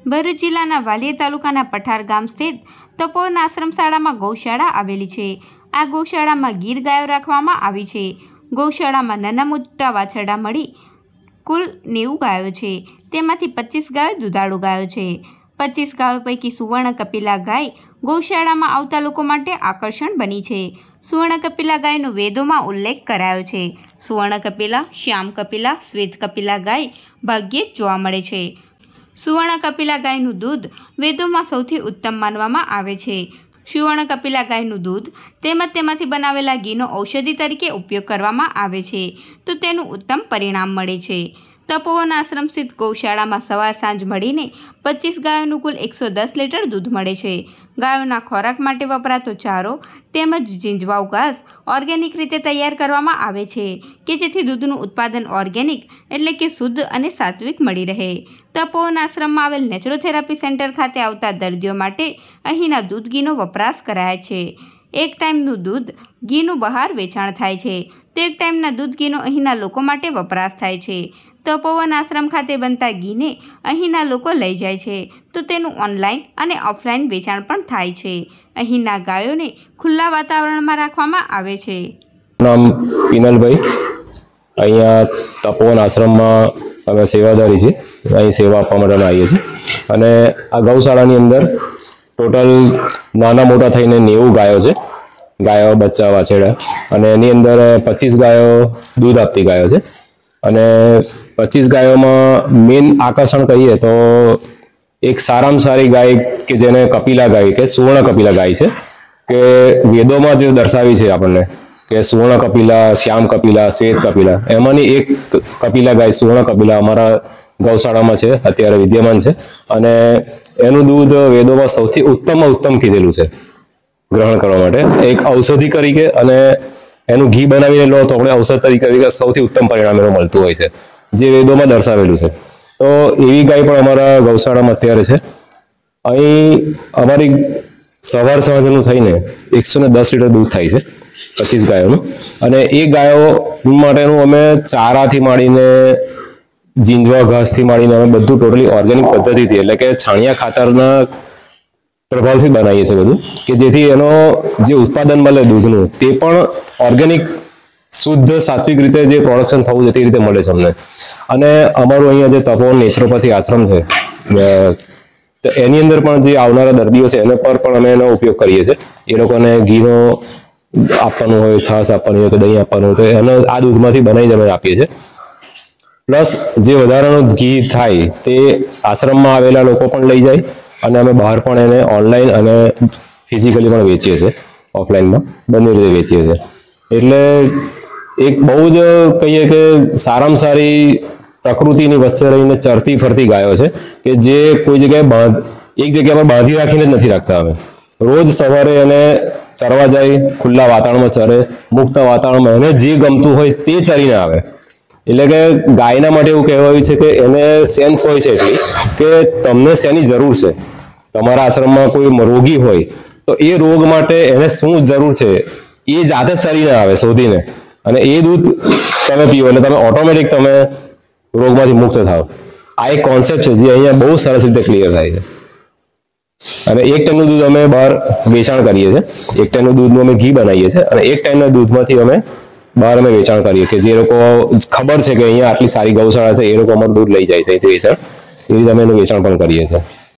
ભરૂચ જિલ્લાના વાલિયા તાલુકાના પઠાર ગામ સ્થિત તપોવન આશ્રમ શાળામાં ગૌશાળા આવેલી છે। આ ગૌશાળામાં ગીર ગાયો રાખવામાં આવી છે। ગૌશાળામાં નાના મોટા વાછરડા મળી કુલ 90 ગાયો છે। તેમાંથી 25 ગાયો દુધાળુ ગાયો છે। 25 ગાયો પૈકી સુવર્ણ કપિલા ગાય ગૌશાળામાં આવતા લોકો માટે આકર્ષણ બની છે। સુવર્ણ કપિલા ગાયનો વેદોમાં ઉલ્લેખ કરાયો છે। સુવર્ણ કપિલા, શ્યામ કપિલા, શ્વેત કપિલા ગાય ભાગ્યે જ જોવા મળે છે। સુવર્ણ કપિલા ગાયનું દૂધ વેદોમાં સૌથી ઉત્તમ માનવામાં આવે છે। સુવર્ણ કપિલા ગાયનું દૂધ તેમજ તેમાંથી બનાવેલા ઘીનો ઔષધિ તરીકે ઉપયોગ કરવામાં આવે છે તો તેનું ઉત્તમ પરિણામ મળે છે। તપોવન આશ્રમ સ્થિત ગૌશાળામાં સવાર સાંજ મળીને 25 ગાયોનું કુલ 110 લીટર દૂધ મળે છે। ગાયોના ખોરાક માટે વપરાતો ચારો તેમજ ઝીંઝવાઉ ઘાસ ઓર્ગેનિક રીતે તૈયાર કરવામાં આવે છે કે જેથી દૂધનું ઉત્પાદન ઓર્ગેનિક એટલે કે શુદ્ધ અને સાત્વિક મળી રહે। તપોવન આશ્રમમાં આવેલ નેચરોથેરાપી સેન્ટર ખાતે આવતા દર્દીઓ માટે અહીંના દૂધ ઘીનો વપરાશ કરાય છે। એક ટાઈમનું દૂધ ઘીનું બહાર વેચાણ થાય છે તો એક ટાઈમના દૂધ ઘીનો અહીંના લોકો માટે વપરાશ થાય છે। તપોવન આશ્રમ ખાતે બનતા ઘીને અહીંના લોકો લઈ જાય છે તો તેનું ઓનલાઈન અને ઓફલાઈન વેચાણ પણ થાય છે। અહીંના ગાયોને ખુલ્લા વાતાવરણમાં રાખવામાં આવે છે। નામ પિનલભાઈ, અહીંયા તપોવન આશ્રમમાં અમે સેવાદારી છીએ। અહીં સેવા આપવા માટે આવીએ છીએ અને આ ગૌશાળાની અંદર ટોટલ નાના મોટા થઈને 90 ગાયો છે। ગાયો બચ્ચા વાછરડા અને એની અંદર 25 ગાયો દૂધ આપતી ગાયો છે અને 25 ગાયોમાં મેઇન આકર્ષણ કહીએ તો એક સારામાં સારી ગાય કે જેને કપિલા ગાય કે સુવર્ણ કપિલા ગાય છે કે વેદોમાં જે દર્શાવી છે આપણને કે સુવર્ણ કપિલા, શ્યામ કપિલા, શ્વેત કપિલા, એમાંની એક કપિલા ગાય સુવર્ણ કપિલા અમારા ગૌશાળામાં છે, અત્યારે વિદ્યમાન છે અને એનું દૂધ વેદોમાં સૌથી ઉત્તમમાં ઉત્તમ કીધેલું છે ગ્રહણ કરવા માટે, એક ઔષધિ તરીકે અને એનું ઘી બનાવીને લો તો આપણે ઔષધ તરીકે સૌથી ઉત્તમ પરિણામ એનું મળતું હોય છે જે વેદોમાં દર્શાવેલું છે। તો એવી ગાય પણ અમારા ગૌશાળામાં અત્યારે છે। અહીં અમારી સવાર સાંજનું થઈને 110 લીટર દૂધ થાય છે 25 ગાયોનું અને એ ગાયો માટેનું અમે ચારાથી માંડીને ઝીંઝવા ઘાસથી માંડીને અમે બધું ટોટલી ઓર્ગેનિક પદ્ધતિથી એટલે કે છાણિયા ખાતરના પ્રભાવથી બનાવીએ છીએ બધું કે જેથી એનો જે ઉત્પાદન મળે દૂધનું તે પણ ઓર્ગેનિક શુદ્ધ સાત્વિક રીતે જે પ્રોડક્શન થવું છે તે રીતે મળે છે અમને। અને અમારું અહીંયા જે તપોવન નેચરોપેથી આશ્રમ છે તો એની અંદર પણ જે આવનારા દર્દીઓ છે એને પર પણ અમે એનો ઉપયોગ કરીએ છીએ। એ લોકોને ઘીનો આપવાનું હોય, છાશ આપવાની હોય કે દહીં આપવાનું હોય તો એનો આ દૂધમાંથી બનાવી અમે આપીએ છીએ। પ્લસ જે વધારાનું ઘી થાય તે આશ્રમમાં આવેલા લોકો પણ લઈ જાય અને અમે બહાર પણ એને ઓનલાઈન અને ફિઝિકલી પણ વેચીએ છીએ, ઓફલાઈનમાં બંને રીતે વેચીએ છીએ। એટલે એક બહુ જ કહીએ કે સારામાં સારી પ્રકૃતિની વચ્ચે રહીને ચરતી ફરતી ગાયો છે કે જે કોઈ જગ્યાએ એક જગ્યા પર બાંધી રાખીને જ નથી રાખતા અમે। રોજ સવારે એને ચરવા જાય, ખુલ્લા વાતાવરણમાં ચરે, મુક્ત વાતાવરણમાં એને જે ગમતું હોય તે ચરીને આવે। એટલે કે ગાયના માટે એવું કહેવાયું છે કે એને સેન્સ હોય છે એટલી કે તમને શેની જરૂર છે। તમારા આશ્રમમાં કોઈ રોગી હોય તો એ રોગ માટે એને શું જરૂર છે એ જાતે ચરીને આવે શોધીને અને એ દૂધ તમે પીવો એટલે તમે ઓટોમેટિક તમે રોગમાંથી મુક્ત થાવ। આ એક કોન્સેપ્ટ છે જે અહીંયા બહુ સરસ રીતે ક્લિયર થાય છે અને એક ટાઈમનું દૂધ અમે બહાર વેચાણ કરીએ છીએ। એક ટાઈમનું દૂધનું અમે ઘી બનાવીએ છીએ અને એક ટાઈમના દૂધમાંથી અમે બહાર અમે વેચાણ કરીએ કે જે લોકો ખબર છે કે અહીંયા આટલી સારી ગૌશાળા છે એ લોકો અમારું દૂધ લઈ જાય છે વેચાણ, એ રીતે અમે એનું વેચાણ પણ કરીએ છીએ।